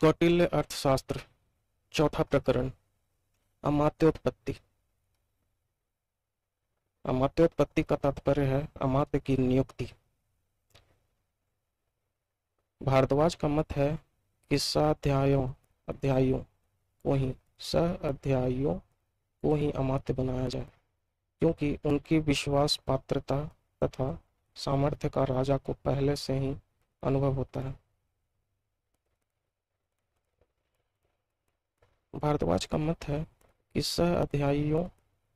कौटिल्य अर्थशास्त्र चौथा प्रकरण अमात्योत्पत्ति। अमात्योत्पत्ति का तात्पर्य है अमात्य की नियुक्ति। भारद्वाज का मत है कि अध्यायों को ही अमात्य बनाया जाए, क्योंकि उनकी विश्वास पात्रता तथा सामर्थ्य का राजा को पहले से ही अनुभव होता है। भारद्वाज का मत है कि अध्यायों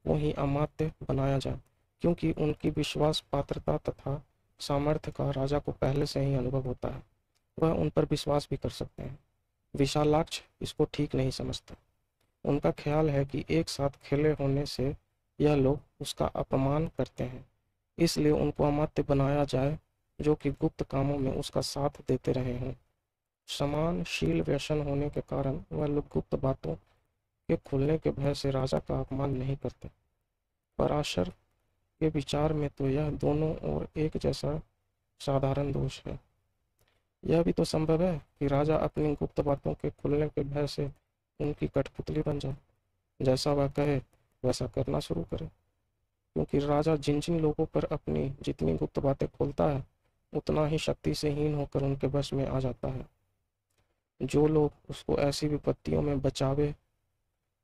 को ही अमात्य बनाया जाए, क्योंकि उनकी विश्वास पात्रता तथा सामर्थ्य का राजा को पहले से ही अनुभव होता है, वह उन पर विश्वास भी कर सकते हैं। विशालाक्ष इसको ठीक नहीं समझता। उनका ख्याल है कि एक साथ खिले होने से यह लोग उसका अपमान करते हैं, इसलिए उनको अमात्य बनाया जाए जो कि गुप्त कामों में उसका साथ देते रहे हों। समान शील व्यसन होने के कारण वह लोग गुप्त बातों के खुलने के भय से राजा का अपमान नहीं करते। पराशर के विचार में तो यह दोनों ओर एक जैसा साधारण दोष है। यह भी तो संभव है कि राजा अपनी गुप्त बातों के खुलने के भय से उनकी कठपुतली बन जाए, जैसा वह कहे वैसा करना शुरू करे, क्योंकि राजा जिन जिन लोगों पर अपनी जितनी गुप्त बातें खोलता है उतना ही शक्ति से हीन होकर उनके वश में आ जाता है। जो लोग उसको ऐसी विपत्तियों में बचावे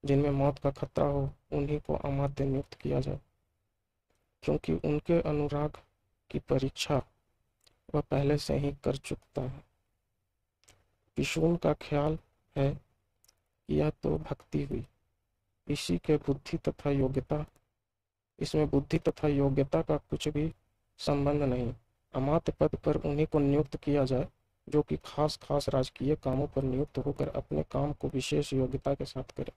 जिनमें मौत का खतरा हो, उन्हीं को अमात्य नियुक्त किया जाए, क्योंकि उनके अनुराग की परीक्षा वह पहले से ही कर चुकता है। पिशून का ख्याल है कि यह तो भक्ति हुई, इसमें बुद्धि तथा योग्यता का कुछ भी संबंध नहीं। अमात्य पद पर उन्हीं को नियुक्त किया जाए जो कि खास राजकीय कामों पर नियुक्त होकर अपने काम को विशेष योग्यता के साथ करे,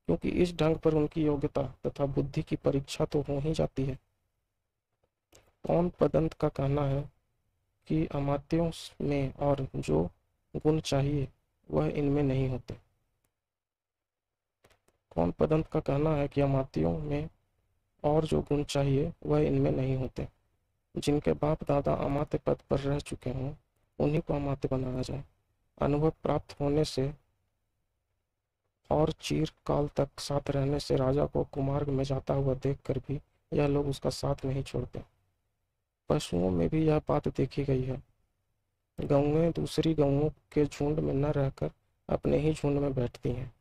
क्योंकि इस ढंग पर उनकी योग्यता तथा बुद्धि की परीक्षा तो हो ही जाती है। पौन पदंत का कहना है कि अमात्यों में और जो गुण चाहिए वह इनमें नहीं होते। कौन पदंत का कहना है कि अमात्यों में और जो गुण चाहिए वह इनमें नहीं होते। जिनके बाप दादा अमात्य पद पर रह चुके हों उन्हीं को अमात्य बनाया जाए। अनुभव प्राप्त होने से और चीर काल तक साथ रहने से राजा को कुमार्ग में जाता हुआ देखकर भी यह लोग उसका साथ नहीं छोड़ते। पशुओं में भी यह बात देखी गई है। गौएं दूसरी गौओं के झुंड में न रहकर अपने ही झुंड में बैठती हैं।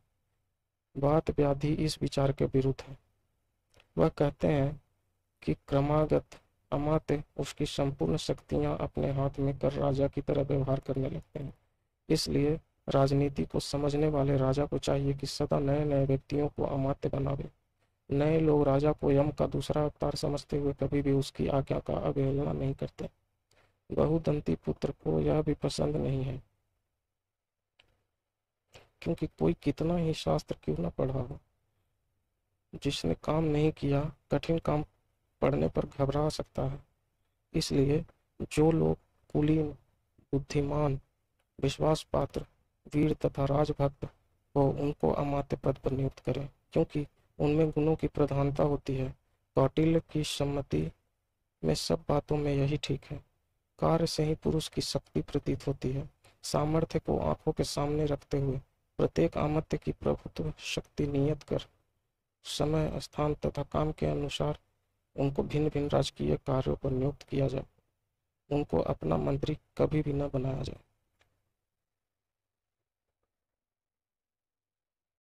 बात व्याधि इस विचार के विरुद्ध है। वह कहते हैं कि क्रमागत अमात्य उसकी संपूर्ण शक्तियां अपने हाथ में कर राजा की तरह व्यवहार करने लगते हैं। इसलिए राजनीति को समझने वाले राजा को चाहिए कि सदा नए नए व्यक्तियों को अमात्य बनावे। नए लोग राजा को यम का दूसरा अवतार समझते हुए कभी भी उसकी आज्ञा का अवहेलना नहीं करते। बहुदंती पुत्र को यह भी पसंद नहीं है, क्योंकि कोई कितना ही शास्त्र क्यों न पढ़ा हो, जिसने काम नहीं किया कठिन काम पढ़ने पर घबरा सकता है। इसलिए जो लोग कुलीन, बुद्धिमान, विश्वास पात्र, वीर तथा राजभक्त हो उनको अमात्य पद पर नियुक्त करें, क्योंकि उनमें गुणों की प्रधानता होती है। कौटिल्य की सम्मति में सब बातों में यही ठीक है। कार्य से ही पुरुष की शक्ति प्रतीत होती है। सामर्थ्य को आंखों के सामने रखते हुए प्रत्येक अमात्य की प्रभुत्व शक्ति नियत कर समय, स्थान तथा काम के अनुसार उनको भिन्न भिन्न राजकीय कार्यों पर नियुक्त किया जाए। उनको अपना मंत्री कभी भी न बनाया जाए।